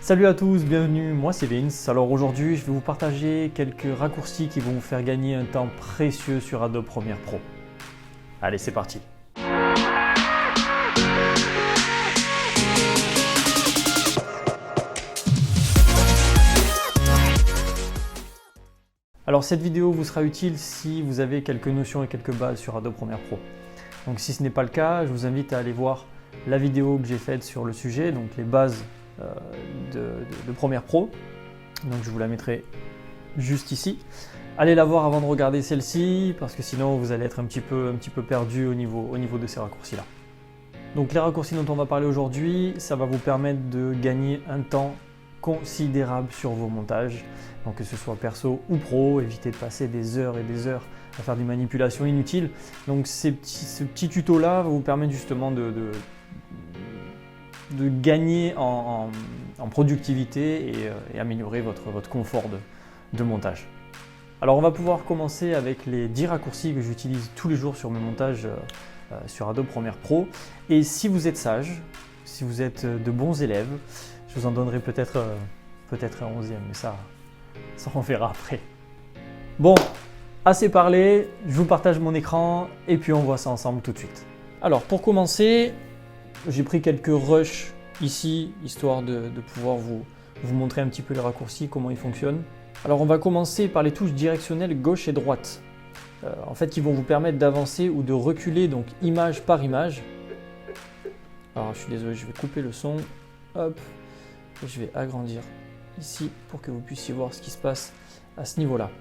Salut à tous, bienvenue, moi c'est Vince. Alors aujourd'hui je vais vous partager quelques raccourcis qui vont vous faire gagner un temps précieux sur Adobe Premiere Pro. Allez, c'est parti. Alors cette vidéo vous sera utile si vous avez quelques notions et quelques bases sur Adobe Premiere Pro. Donc si ce n'est pas le cas, je vous invite à aller voir la vidéo que j'ai faite sur le sujet, donc les bases de Premiere Pro. Donc je vous la mettrai juste ici. Allez la voir avant de regarder celle-ci parce que sinon vous allez être un petit peu perdu au niveau de ces raccourcis-là. Donc les raccourcis dont on va parler aujourd'hui, ça va vous permettre de gagner un temps considérable sur vos montages. Donc que ce soit perso ou pro, évitez de passer des heures et des heures à faire des manipulations inutiles. Donc ce petit tuto-là va vous permettre justement de gagner en productivité et améliorer votre confort de montage. Alors on va pouvoir commencer avec les 10 raccourcis que j'utilise tous les jours sur mes montages sur Adobe Premiere Pro. Et si vous êtes sage, si vous êtes de bons élèves, je vous en donnerai peut-être un 11e, mais ça on verra après. Bon, assez parlé, je vous partage mon écran et puis on voit ça ensemble tout de suite. Alors pour commencer, j'ai pris quelques rushs ici, histoire de pouvoir vous montrer un petit peu les raccourcis, comment ils fonctionnent. Alors on va commencer par les touches directionnelles gauche et droite. En fait, qui vont vous permettre d'avancer ou de reculer, donc image par image. Alors je suis désolé, je vais couper le son. Hop, et je vais agrandir ici pour que vous puissiez voir ce qui se passe à ce niveau-là.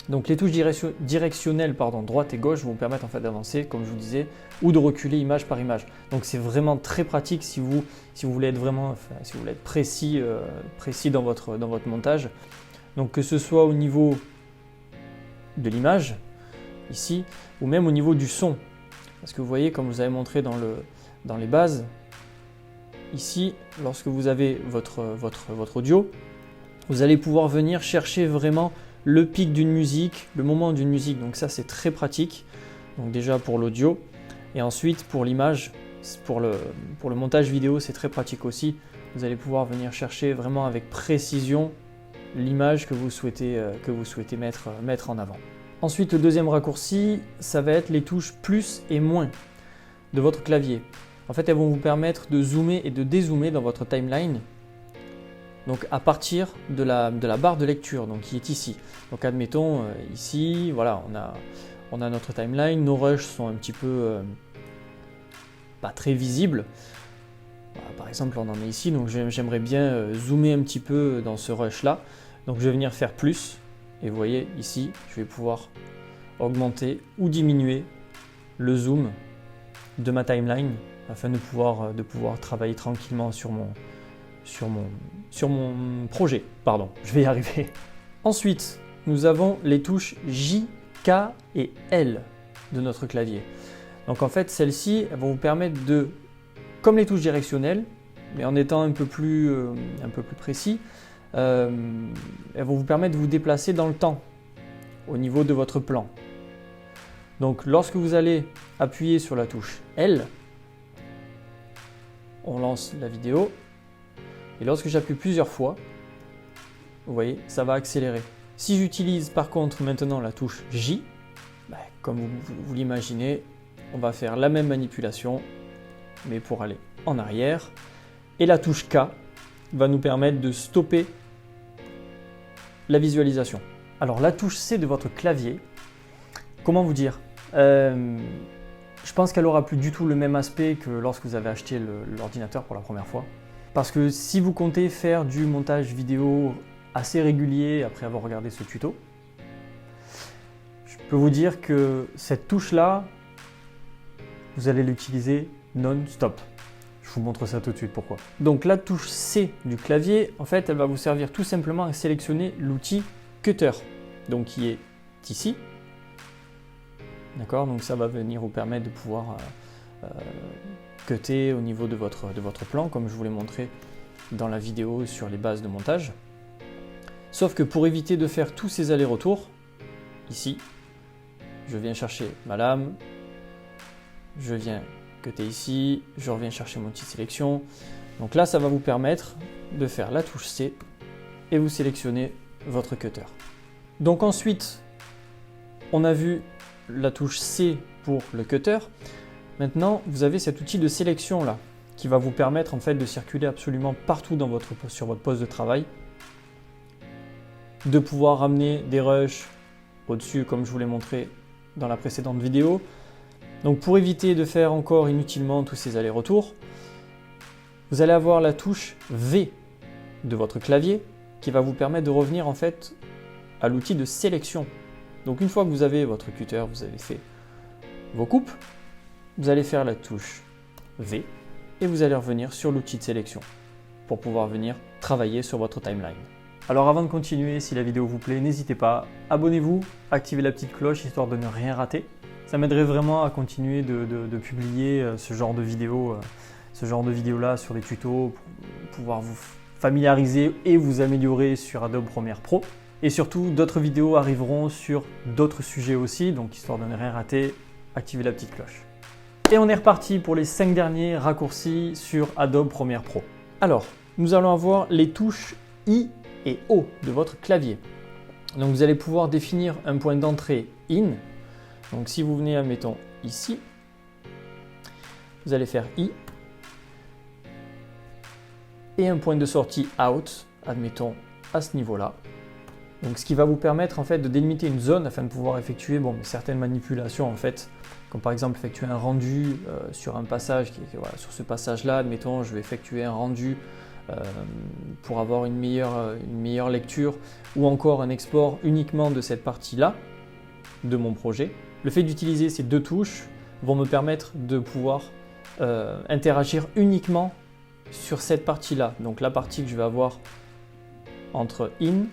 Donc les touches directionnelles droite et gauche vont vous permettre en fait d'avancer, comme je vous disais, ou de reculer image par image. Donc c'est vraiment très pratique si vous voulez être si vous voulez être précis dans votre montage. Donc que ce soit au niveau de l'image, ici, ou même au niveau du son. Parce que vous voyez, comme je vous avez montré dans les bases, ici, lorsque vous avez votre audio, vous allez pouvoir venir chercher vraiment le pic d'une musique, le moment d'une musique, donc ça c'est très pratique. Donc déjà pour l'audio et ensuite pour l'image, pour le montage vidéo c'est très pratique aussi. Vous allez pouvoir venir chercher vraiment avec précision l'image que vous souhaitez mettre en avant. Ensuite le deuxième raccourci, ça va être les touches plus et moins de votre clavier. En fait elles vont vous permettre de zoomer et de dézoomer dans votre timeline. Donc à partir de la barre de lecture, donc qui est ici. Donc admettons ici, voilà, on a notre timeline, nos rushs sont un petit peu pas très visibles. Voilà, par exemple, on en est ici, donc j'aimerais bien zoomer un petit peu dans ce rush là. Donc je vais venir faire plus, et vous voyez ici, je vais pouvoir augmenter ou diminuer le zoom de ma timeline afin de pouvoir travailler tranquillement sur mon projet, pardon, je vais y arriver. Ensuite, nous avons les touches J, K et L de notre clavier. Donc en fait, celles-ci vont vous permettre de, comme les touches directionnelles, mais en étant un peu plus précis, elles vont vous permettre de vous déplacer dans le temps, au niveau de votre plan. Donc lorsque vous allez appuyer sur la touche L, on lance la vidéo. Et lorsque j'appuie plusieurs fois, vous voyez, ça va accélérer. Si j'utilise par contre maintenant la touche J, comme vous l'imaginez, on va faire la même manipulation, mais pour aller en arrière. Et la touche K va nous permettre de stopper la visualisation. Alors la touche C de votre clavier, comment vous dire, je pense qu'elle aura plus du tout le même aspect que lorsque vous avez acheté l'ordinateur pour la première fois. Parce que si vous comptez faire du montage vidéo assez régulier après avoir regardé ce tuto, je peux vous dire que cette touche-là, vous allez l'utiliser non-stop. Je vous montre ça tout de suite pourquoi. Donc la touche C du clavier, en fait, elle va vous servir tout simplement à sélectionner l'outil Cutter, donc qui est ici. D'accord, donc ça va venir vous permettre de pouvoir cutter au niveau de votre plan, comme je vous l'ai montré dans la vidéo sur les bases de montage. Sauf que pour éviter de faire tous ces allers-retours, ici, je viens chercher ma lame, je viens cutter ici, je reviens chercher mon outil de sélection. Donc là, ça va vous permettre de faire la touche C et vous sélectionnez votre cutter. Donc ensuite, on a vu la touche C pour le cutter. Maintenant, vous avez cet outil de sélection là qui va vous permettre en fait de circuler absolument partout sur votre poste de travail, de pouvoir ramener des rushs au-dessus comme je vous l'ai montré dans la précédente vidéo. Donc pour éviter de faire encore inutilement tous ces allers-retours, vous allez avoir la touche V de votre clavier qui va vous permettre de revenir en fait à l'outil de sélection. Donc une fois que vous avez votre cutter, vous avez fait vos coupes, vous allez faire la touche V et vous allez revenir sur l'outil de sélection pour pouvoir venir travailler sur votre timeline. Alors avant de continuer, si la vidéo vous plaît, n'hésitez pas, abonnez-vous, activez la petite cloche histoire de ne rien rater. Ça m'aiderait vraiment à continuer de publier ce genre de vidéos là sur les tutos pour pouvoir vous familiariser et vous améliorer sur Adobe Premiere Pro. Et surtout, d'autres vidéos arriveront sur d'autres sujets aussi, donc histoire de ne rien rater, activez la petite cloche. Et on est reparti pour les 5 derniers raccourcis sur Adobe Premiere Pro. Alors, nous allons avoir les touches I et O de votre clavier. Donc vous allez pouvoir définir un point d'entrée in. Donc si vous venez, admettons, ici, vous allez faire I. Et un point de sortie out, admettons, à ce niveau-là. Donc ce qui va vous permettre en fait de délimiter une zone afin de pouvoir effectuer certaines manipulations en fait, comme par exemple effectuer un rendu sur un passage, voilà, sur ce passage-là, admettons, je vais effectuer un rendu pour avoir une meilleure lecture ou encore un export uniquement de cette partie-là de mon projet. Le fait d'utiliser ces deux touches vont me permettre de pouvoir interagir uniquement sur cette partie-là, donc la partie que je vais avoir entre in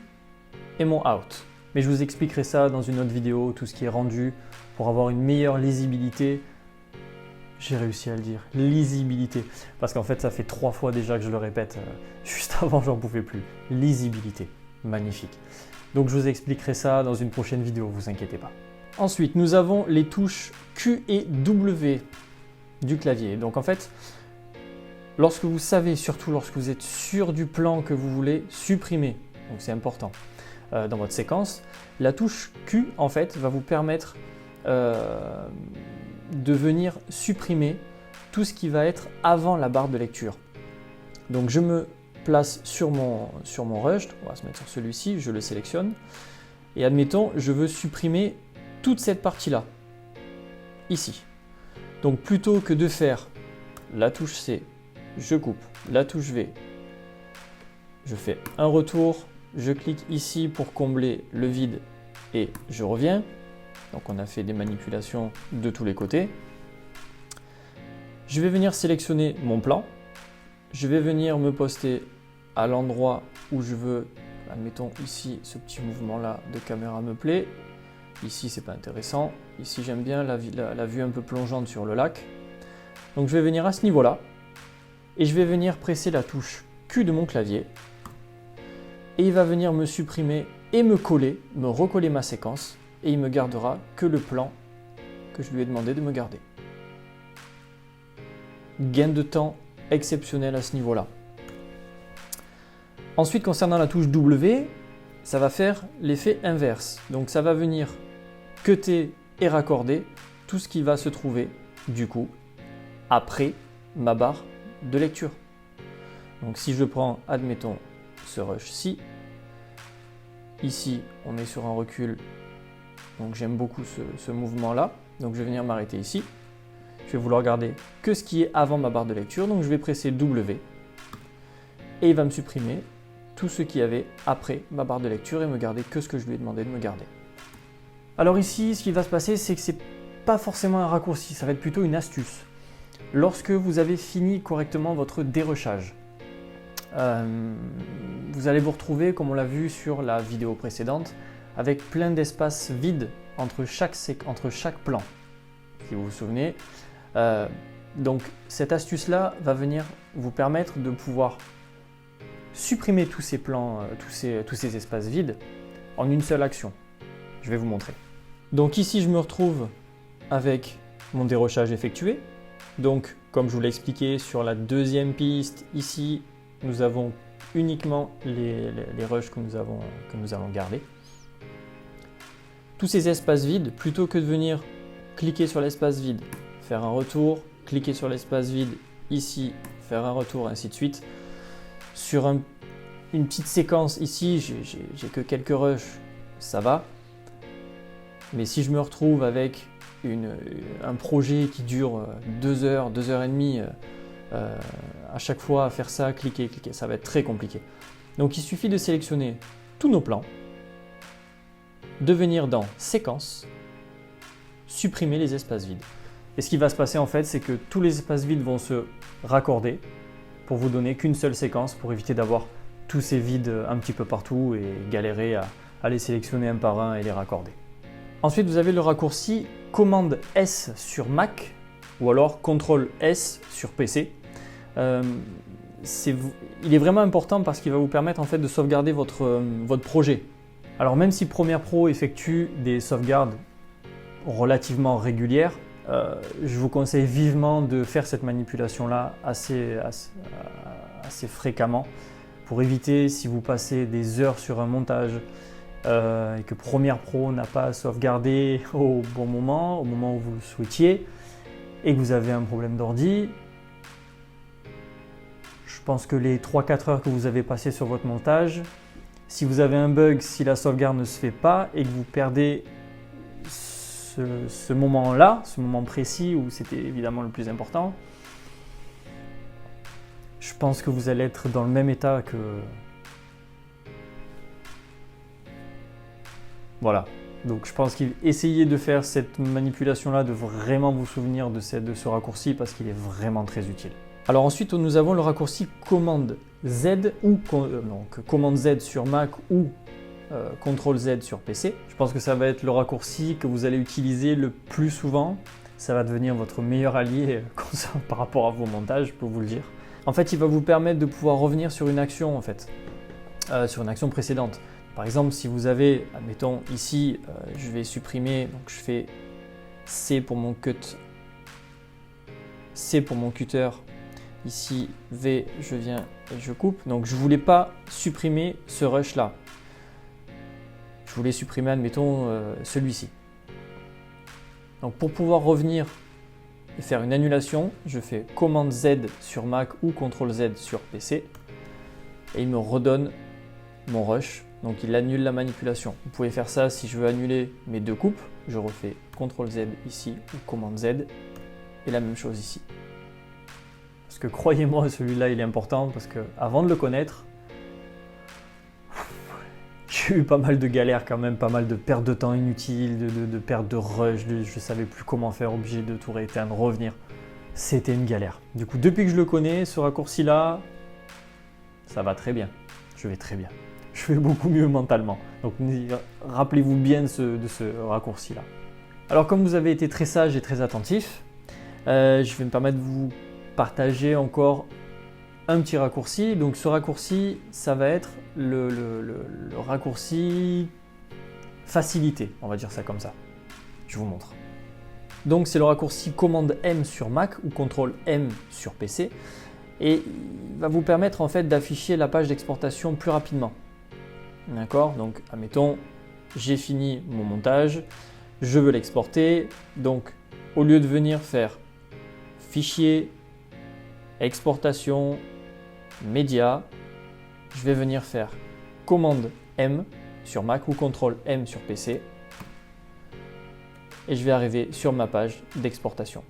et mon out. Mais je vous expliquerai ça dans une autre vidéo, tout ce qui est rendu, pour avoir une meilleure lisibilité. J'ai réussi à le dire, lisibilité, parce qu'en fait ça fait 3 fois déjà que je le répète, juste avant j'en pouvais plus. Lisibilité, magnifique. Donc je vous expliquerai ça dans une prochaine vidéo, vous inquiétez pas. Ensuite, nous avons les touches Q et W du clavier. Donc en fait, lorsque vous savez, surtout lorsque vous êtes sûr du plan que vous voulez supprimer, donc c'est important, dans votre séquence, la touche Q en fait va vous permettre de venir supprimer tout ce qui va être avant la barre de lecture. Donc je me place sur mon rush, on va se mettre sur celui-ci, je le sélectionne, et admettons, je veux supprimer toute cette partie-là, ici. Donc plutôt que de faire la touche C, je coupe, la touche V, je fais un retour, je clique ici pour combler le vide et je reviens. Donc on a fait des manipulations de tous les côtés. Je vais venir sélectionner mon plan. Je vais venir me poster à l'endroit où je veux. Admettons ici, ce petit mouvement-là de caméra me plaît. Ici, c'est pas intéressant. Ici, j'aime bien la vue un peu plongeante sur le lac. Donc je vais venir à ce niveau-là. Et je vais venir presser la touche Q de mon clavier. Et il va venir me supprimer et me recoller ma séquence. Et il me gardera que le plan que je lui ai demandé de me garder. Gain de temps exceptionnel à ce niveau-là. Ensuite, concernant la touche W, ça va faire l'effet inverse. Donc ça va venir cutter et raccorder tout ce qui va se trouver, du coup, après ma barre de lecture. Donc si je prends, admettons, ce rush-ci, ici, on est sur un recul. Donc j'aime beaucoup ce mouvement-là. Donc je vais venir m'arrêter ici. Je vais vouloir garder que ce qui est avant ma barre de lecture. Donc je vais presser W. Et il va me supprimer tout ce qu'il y avait après ma barre de lecture et me garder que ce que je lui ai demandé de me garder. Alors ici, ce qui va se passer, c'est que ce n'est pas forcément un raccourci. Ça va être plutôt une astuce. Lorsque vous avez fini correctement votre dérushage, vous allez vous retrouver, comme on l'a vu sur la vidéo précédente, avec plein d'espaces vides entre chaque plan, si vous vous souvenez. Donc cette astuce-là va venir vous permettre de pouvoir supprimer tous ces plans, tous ces espaces vides en une seule action. Je vais vous montrer. Donc ici, je me retrouve avec mon dérushage effectué. Donc comme je vous l'ai expliqué sur la deuxième piste, ici, nous avons uniquement les rushs que nous allons garder. Tous ces espaces vides, plutôt que de venir cliquer sur l'espace vide, faire un retour, cliquer sur l'espace vide ici, faire un retour, ainsi de suite. Sur une petite séquence ici, j'ai que quelques rushs, ça va. Mais si je me retrouve avec un projet qui dure 2 heures, 2 heures et demie, à chaque fois à faire ça, cliquer, ça va être très compliqué. Donc il suffit de sélectionner tous nos plans, de venir dans séquence, supprimer les espaces vides. Et ce qui va se passer en fait, c'est que tous les espaces vides vont se raccorder pour vous donner qu'une seule séquence pour éviter d'avoir tous ces vides un petit peu partout et galérer à les sélectionner un par un et les raccorder. Ensuite, vous avez le raccourci commande S sur Mac ou alors CTRL S sur PC. Il est vraiment important parce qu'il va vous permettre en fait de sauvegarder votre projet. Alors même si Premiere Pro effectue des sauvegardes relativement régulières, je vous conseille vivement de faire cette manipulation-là assez fréquemment pour éviter, si vous passez des heures sur un montage et que Premiere Pro n'a pas sauvegardé au bon moment, au moment où vous le souhaitiez, et que vous avez un problème d'ordi, je pense que les 3-4 heures que vous avez passées sur votre montage, si vous avez un bug, si la sauvegarde ne se fait pas et que vous perdez ce moment-là, ce moment précis où c'était évidemment le plus important, je pense que vous allez être dans le même état que... Voilà. Donc je pense qu'essayez de faire cette manipulation-là, de vraiment vous souvenir de ce raccourci parce qu'il est vraiment très utile. Alors ensuite, nous avons le raccourci commande Z ou commande Z sur Mac ou CTRL Z sur PC. Je pense que ça va être le raccourci que vous allez utiliser le plus souvent. Ça va devenir votre meilleur allié par rapport à vos montages, je peux vous le dire. En fait, il va vous permettre de pouvoir revenir sur une action en fait, sur une action précédente. Par exemple, si vous avez, admettons ici, je vais supprimer, donc je fais C pour mon cut, C pour mon cutter, ici V, je viens et je coupe. Donc je ne voulais pas supprimer ce rush là. Je voulais supprimer, admettons, celui-ci. Donc pour pouvoir revenir et faire une annulation, je fais commande Z sur Mac ou CTRL Z sur PC et il me redonne mon rush. Donc il annule la manipulation. Vous pouvez faire ça si je veux annuler mes deux coupes. Je refais CTRL Z ici ou commande Z et la même chose ici. Parce que croyez-moi, celui-là il est important parce que avant de le connaître, j'ai eu pas mal de galères quand même, pas mal de pertes de temps inutiles, de pertes de rush, je ne savais plus comment faire, obligé de tout rééteindre, revenir. C'était une galère. Du coup, depuis que je le connais, ce raccourci-là, ça va très bien. Je vais très bien. Je vais beaucoup mieux mentalement. Donc rappelez-vous bien de ce raccourci-là. Alors comme vous avez été très sage et très attentif, je vais me permettre de vous partager encore un petit raccourci. Donc ce raccourci, ça va être le raccourci facilité, on va dire ça comme ça. Je vous montre. Donc c'est le raccourci commande M sur Mac ou CTRL M sur PC et il va vous permettre en fait d'afficher la page d'exportation plus rapidement. D'accord? Donc admettons, j'ai fini mon montage, je veux l'exporter, donc au lieu de venir faire fichier, exportation, média, je vais venir faire commande M sur Mac ou CTRL M sur PC et je vais arriver sur ma page d'exportation.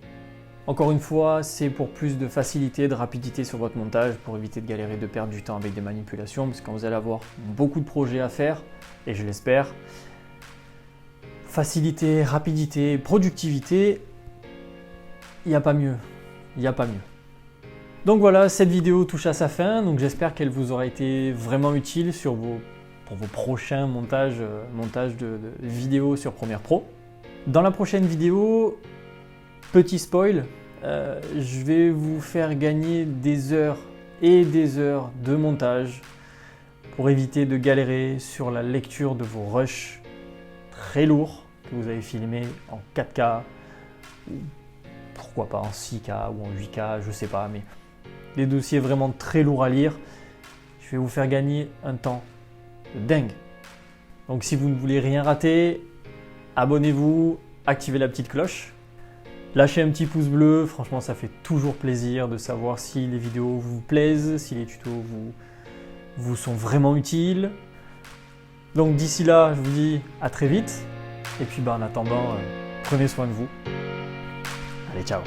Encore une fois, c'est pour plus de facilité, de rapidité sur votre montage, pour éviter de galérer, de perdre du temps avec des manipulations, parce que quand vous allez avoir beaucoup de projets à faire, et je l'espère, facilité, rapidité, productivité, il n'y a pas mieux. Il n'y a pas mieux. Donc voilà, cette vidéo touche à sa fin, donc j'espère qu'elle vous aura été vraiment utile pour vos prochains montages de vidéos sur Premiere Pro. Dans la prochaine vidéo, petit spoil, je vais vous faire gagner des heures et des heures de montage pour éviter de galérer sur la lecture de vos rushs très lourds que vous avez filmés en 4K ou pourquoi pas en 6K ou en 8K, je sais pas, mais des dossiers vraiment très lourds à lire, je vais vous faire gagner un temps de dingue. Donc si vous ne voulez rien rater, abonnez-vous, activez la petite cloche, lâchez un petit pouce bleu, franchement ça fait toujours plaisir de savoir si les vidéos vous plaisent, si les tutos vous sont vraiment utiles. Donc d'ici là, je vous dis à très vite, et puis en attendant, prenez soin de vous. Allez, ciao!